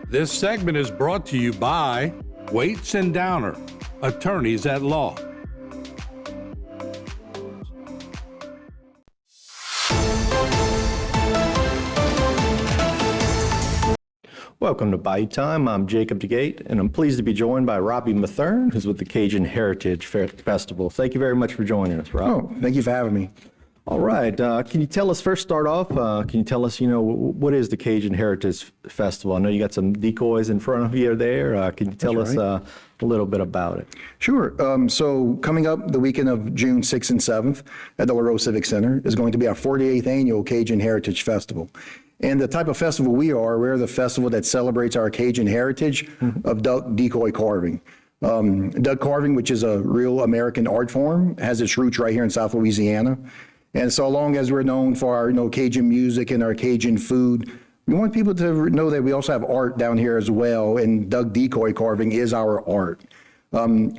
This segment is brought to you by Waits and Downer, attorneys at law. Welcome to Bayou Time. I'm Jacob DeGate, and I'm pleased to be joined by Robbie Mathern, who's with the Cajun Hertiage Festival. Thank you very much for joining us, Rob. Oh, thank you for having me. All right. Can you tell us, start off, can you tell us, what is the Cajun Heritage Festival? I know you got some decoys in front of you there. Can you tell us a little bit about it? Sure. So coming up the weekend of June 6th and 7th at the LaRose Civic Center is going to be our 48th annual Cajun Heritage Festival. And the type of festival we're the festival that celebrates our Cajun heritage of duck decoy carving. Duck carving, which is a real American art form, has its roots right here in South Louisiana. And so long as we're known for our Cajun music and our Cajun food, we want people to know that we also have art down here as well, and duck decoy carving is our art.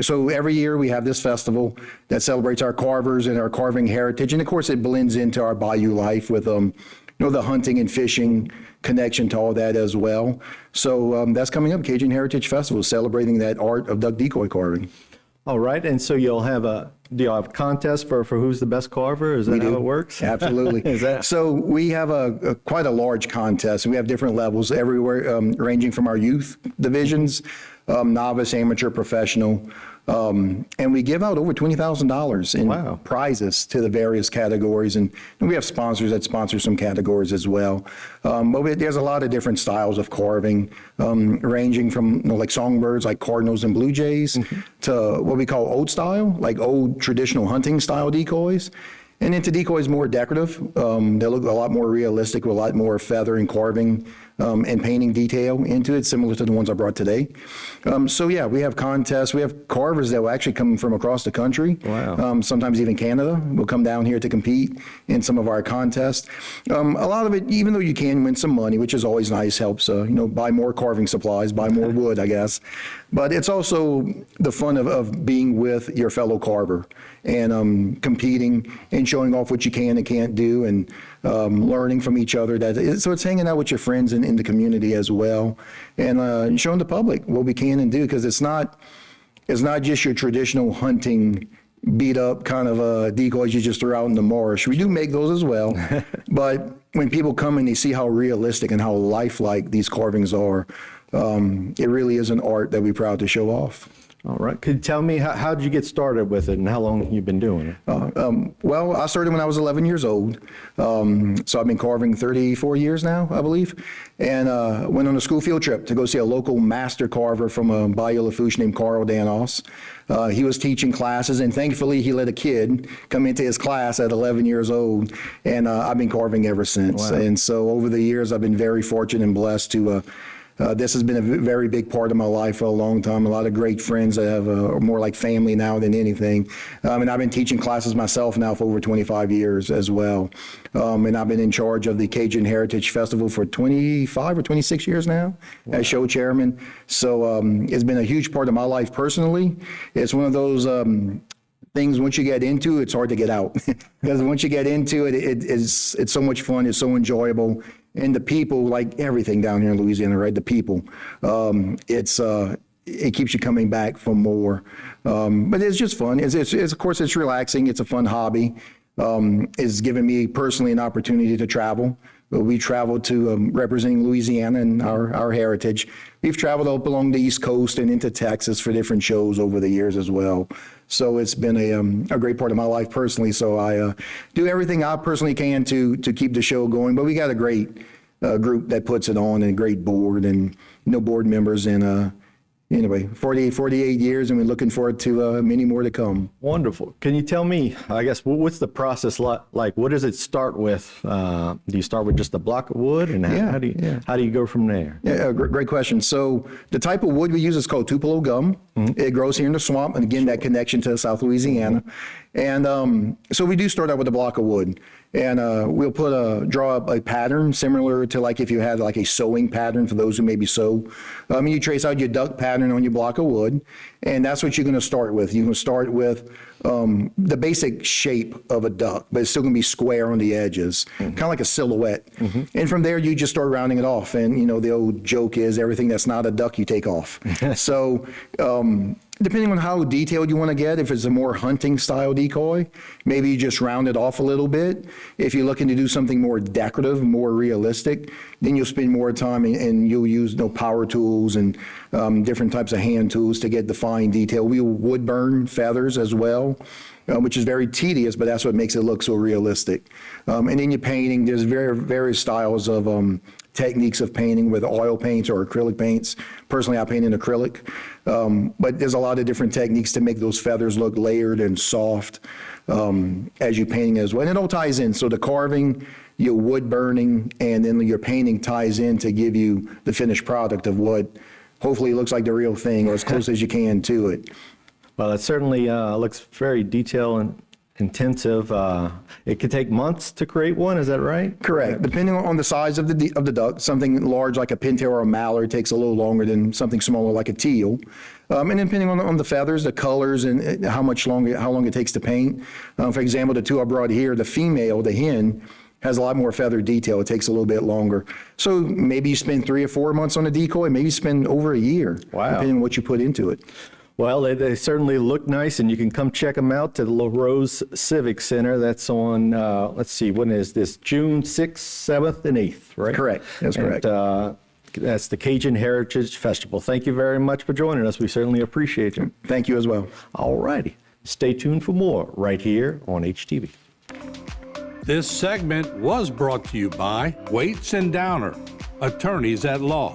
So every year we have this festival that celebrates our carvers and our carving heritage, and of course it blends into our Bayou life with the hunting and fishing connection to all that as well. So that's coming up, Cajun Heritage Festival, celebrating that art of duck decoy carving. All right, and so do y'all have a contest for who's the best carver? Is that how it works? Absolutely. So we have quite a large contest. We have different levels everywhere, ranging from our youth divisions, novice, amateur, professional. And we give out over $20,000 in prizes to the various categories. And we have sponsors that sponsor some categories as well. But there's a lot of different styles of carving, ranging from like songbirds, like cardinals and blue jays, to what we call old style, like old traditional hunting style decoys. And into decoys more decorative. They look a lot more realistic with a lot more feather and carving and painting detail into it, similar to the ones I brought today. So yeah, we have contests. We have carvers that will actually come from across the country. Wow. Sometimes even Canada will come down here to compete in some of our contests. A lot of it, even though you can win some money, which is always nice, helps, buy more carving supplies, buy more wood, I guess. But it's also the fun of being with your fellow carver and competing and showing off what you can and can't do, and learning from each other. So it's hanging out with your friends in the community as well, and showing the public what we can and do, because it's not just your traditional hunting beat up kind of decoys you just throw out in the marsh. We do make those as well, but when people come and they see how realistic and how lifelike these carvings are, it really is an art that we're proud to show off. All right. Could you tell me how did you get started with it and how long you've been doing it? Well, I started when I was 11 years old. So I've been carving 34 years now, I believe. And went on a school field trip to go see a local master carver from Bayou Lafourche named Carl Danos. He was teaching classes, and thankfully he let a kid come into his class at 11 years old. And I've been carving ever since. Wow. And so over the years, I've been very fortunate and blessed to this has been a very big part of my life for a long time. A lot of great friends that have more like family now than anything. And I've been teaching classes myself now for over 25 years as well. And I've been in charge of the Cajun Heritage Festival for 25 or 26 years now as show chairman. So it's been a huge part of my life personally. It's one of those things, once you get into it, it's hard to get out. Because once you get into it, it's so much fun, it's so enjoyable. And the people, like everything down here in Louisiana, right? The people, it keeps you coming back for more. But it's just fun. It's of course, it's relaxing. It's a fun hobby. It's given me personally an opportunity to travel. We traveled to representing Louisiana and our heritage. We've traveled up along the East Coast and into Texas for different shows over the years as well. So it's been a great part of my life personally. So I do everything I personally can to keep the show going. But we got a great group that puts it on, and a great board, and board members, and anyway, 48 years, and we're looking forward to many more to come. Wonderful. Can you tell me, I guess, what's the process like? What does it start with? Do you start with just a block of wood, and how do you go from there? Yeah, great question. So the type of wood we use is called Tupelo gum. It grows here in the swamp, and again, that connection to South Louisiana. And so we do start out with a block of wood. And we'll draw up a pattern similar to like if you had like a sewing pattern for those who maybe sew. You trace out your duck pattern on your block of wood, and that's what you're going to start with. You're going to start with the basic shape of a duck, but it's still going to be square on the edges, kind of like a silhouette. And from there, you just start rounding it off. And, you know, the old joke is everything that's not a duck, you take off. So depending on how detailed you want to get, if it's a more hunting style decoy, maybe you just round it off a little bit. If you're looking to do something more decorative, more realistic, then you'll spend more time and you'll use power tools and different types of hand tools to get the fine detail. We would burn feathers as well, which is very tedious, but that's what makes it look so realistic. And then you're painting, there's various styles of techniques of painting with oil paints or acrylic paints. Personally, I paint in acrylic, but there's a lot of different techniques to make those feathers look layered and soft as you're painting as well. And it all ties in. So the carving, your wood burning, and then your painting ties in to give you the finished product of what hopefully looks like the real thing or as close as you can to it. Well, it certainly looks very detailed and intensive. It could take months to create one, is that right? Correct. Depending on the size of the duck, something large like a pintail or a mallard takes a little longer than something smaller like a teal. And depending on the feathers, the colors, and how long it takes to paint. For example, the two I brought here, the female, the hen, has a lot more feather detail. It takes a little bit longer. So maybe you spend 3 or 4 months on a decoy, maybe you spend over a year, depending on what you put into it. Well, they certainly look nice, and you can come check them out to the La Rose Civic Center. That's on, let's see, when is this? June 6th, 7th, and 8th, right? Correct. That's correct. That's the Cajun Hertiage Festival. Thank you very much for joining us. We certainly appreciate you. Thank you as well. All righty. Stay tuned for more right here on HTV. This segment was brought to you by Waits and Downer, attorneys at law.